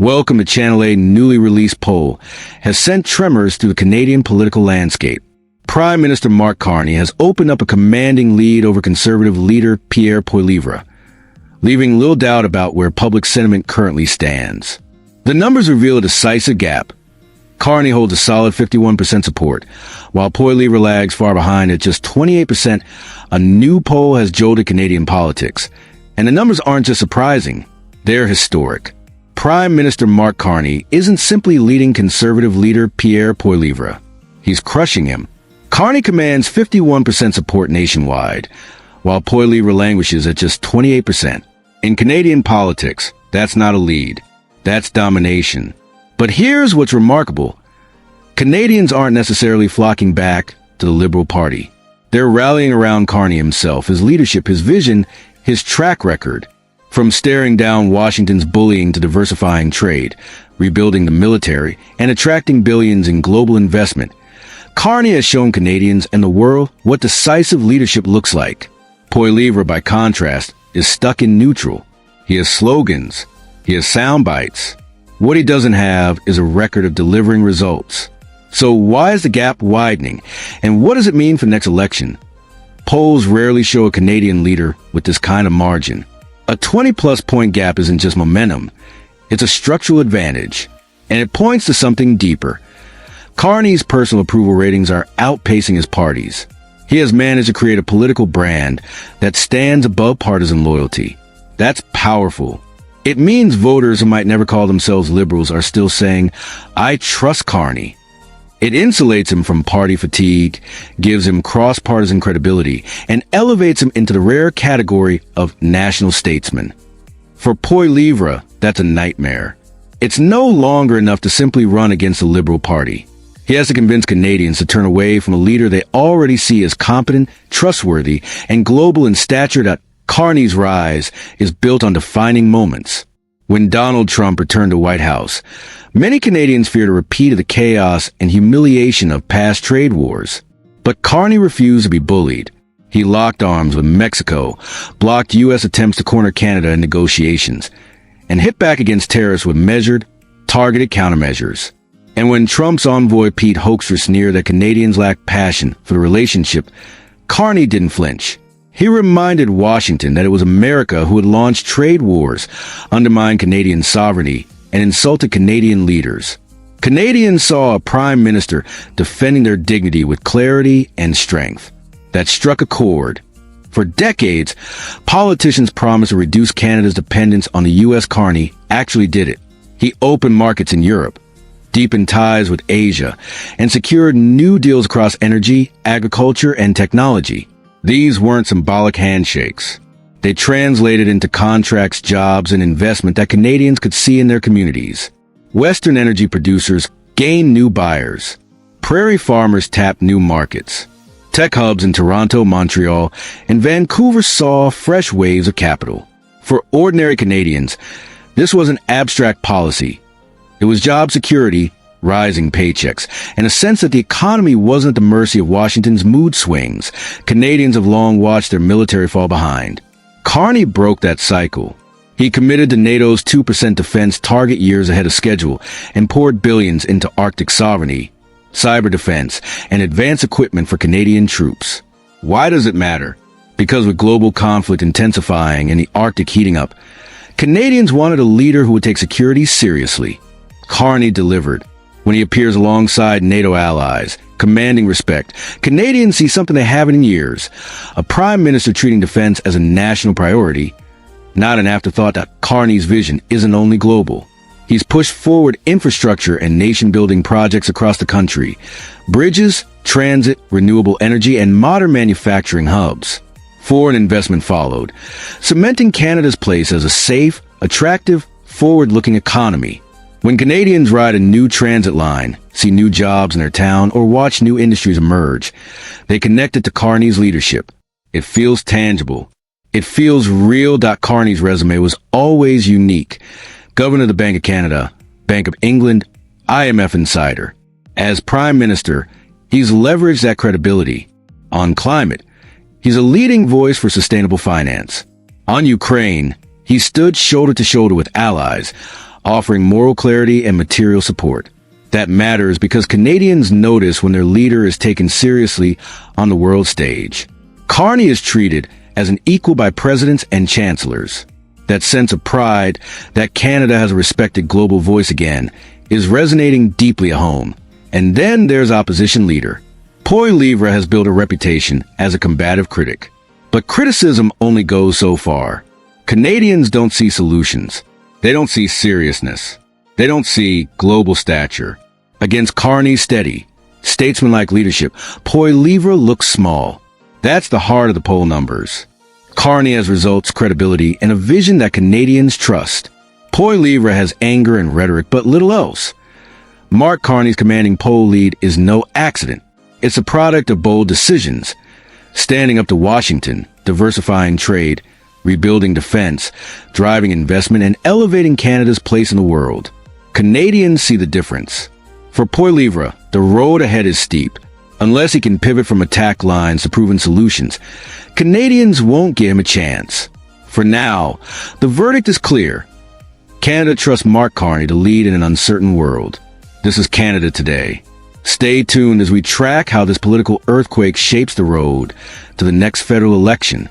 Welcome to Channel A. Newly released poll has sent tremors through the Canadian political landscape. Prime Minister Mark Carney has opened up a commanding lead over Conservative leader Pierre Poilievre, leaving little doubt about where public sentiment currently stands. The numbers reveal a decisive gap. Carney holds a solid 51% support, while Poilievre lags far behind at just 28%. A new poll has jolted Canadian politics, and the numbers aren't just surprising, they're historic. Prime Minister Mark Carney isn't simply leading Conservative leader Pierre Poilievre. He's crushing him. Carney commands 51% support nationwide, while Poilievre languishes at just 28%. In Canadian politics, that's not a lead. That's domination. But here's what's remarkable. Canadians aren't necessarily flocking back to the Liberal Party. They're rallying around Carney himself, his leadership, his vision, his track record. From staring down Washington's bullying to diversifying trade, rebuilding the military, and attracting billions in global investment, Carney has shown Canadians and the world what decisive leadership looks like. Poilievre, by contrast, is stuck in neutral. He has slogans. He has sound bites. What he doesn't have is a record of delivering results. So why is the gap widening? And what does it mean for the next election? Polls rarely show a Canadian leader with this kind of margin. A 20-plus point gap isn't just momentum. It's a structural advantage. And it points to something deeper. Carney's personal approval ratings are outpacing his party's. He has managed to create a political brand that stands above partisan loyalty. That's powerful. It means voters who might never call themselves liberals are still saying, "I trust Carney." It insulates him from party fatigue, gives him cross-partisan credibility, and elevates him into the rare category of national statesman. For Poilievre, that's a nightmare. It's no longer enough to simply run against the Liberal Party. He has to convince Canadians to turn away from a leader they already see as competent, trustworthy, and global in stature. That Carney's rise is built on defining moments. When Donald Trump returned to White House, many Canadians feared a repeat of the chaos and humiliation of past trade wars. But Carney refused to be bullied. He locked arms with Mexico, blocked U.S. attempts to corner Canada in negotiations, and hit back against terrorists with measured, targeted countermeasures. And when Trump's envoy Pete Hoekstra sneered that Canadians lacked passion for the relationship, Carney didn't flinch. He reminded Washington that it was America who had launched trade wars, undermined Canadian sovereignty, and insulted Canadian leaders. Canadians saw a prime minister defending their dignity with clarity and strength. That struck a chord. For decades, politicians promised to reduce Canada's dependence on the U.S. Carney actually did it. He opened markets in Europe, deepened ties with Asia, and secured new deals across energy, agriculture, and technology. These weren't symbolic handshakes. They translated into contracts, jobs, and investment that Canadians could see in their communities. Western energy producers gained new buyers. Prairie farmers tapped new markets. Tech hubs in Toronto, Montreal, and Vancouver saw fresh waves of capital. For ordinary Canadians, this wasn't abstract policy. It was job security, rising paychecks, and a sense that the economy wasn't at the mercy of Washington's mood swings. Canadians have long watched their military fall behind. Carney broke that cycle. He committed to NATO's 2% defense target years ahead of schedule and poured billions into Arctic sovereignty, cyber defense, and advanced equipment for Canadian troops. Why does it matter? Because with global conflict intensifying and the Arctic heating up, Canadians wanted a leader who would take security seriously. Carney delivered. When he appears alongside NATO allies, commanding respect, Canadians see something they haven't in years. A prime minister treating defense as a national priority, not an afterthought. That Carney's vision isn't only global. He's pushed forward infrastructure and nation-building projects across the country. Bridges, transit, renewable energy, and modern manufacturing hubs. Foreign investment followed, cementing Canada's place as a safe, attractive, forward-looking economy. When Canadians ride a new transit line, see new jobs in their town, or watch new industries emerge, they connect it to Carney's leadership. It feels tangible. It feels real. Carney's resume was always unique. Governor of the Bank of Canada, Bank of England, IMF insider. As Prime Minister, he's leveraged that credibility. On climate, he's a leading voice for sustainable finance. On Ukraine, he stood shoulder to shoulder with allies. offering moral clarity and material support. That matters because Canadians notice when their leader is taken seriously on the world stage. Carney is treated as an equal by presidents and chancellors. That sense of pride that Canada has a respected global voice again is resonating deeply at home. And then there's opposition leader. Poilievre has built a reputation as a combative critic. But criticism only goes so far. Canadians don't see solutions. They don't see seriousness. They don't see global stature. Against Carney's steady, statesmanlike leadership, Poilievre looks small. That's the heart of the poll numbers. Carney has results, credibility, and a vision that Canadians trust. Poilievre has anger and rhetoric, but little else. Mark Carney's commanding poll lead is no accident. It's a product of bold decisions. Standing up to Washington, diversifying trade, rebuilding defense, driving investment, and elevating Canada's place in the world. Canadians see the difference. For Poilievre, the road ahead is steep. Unless he can pivot from attack lines to proven solutions, Canadians won't give him a chance. For now, the verdict is clear. Canada trusts Mark Carney to lead in an uncertain world. This is Canada Today. Stay tuned as we track how this political earthquake shapes the road to the next federal election.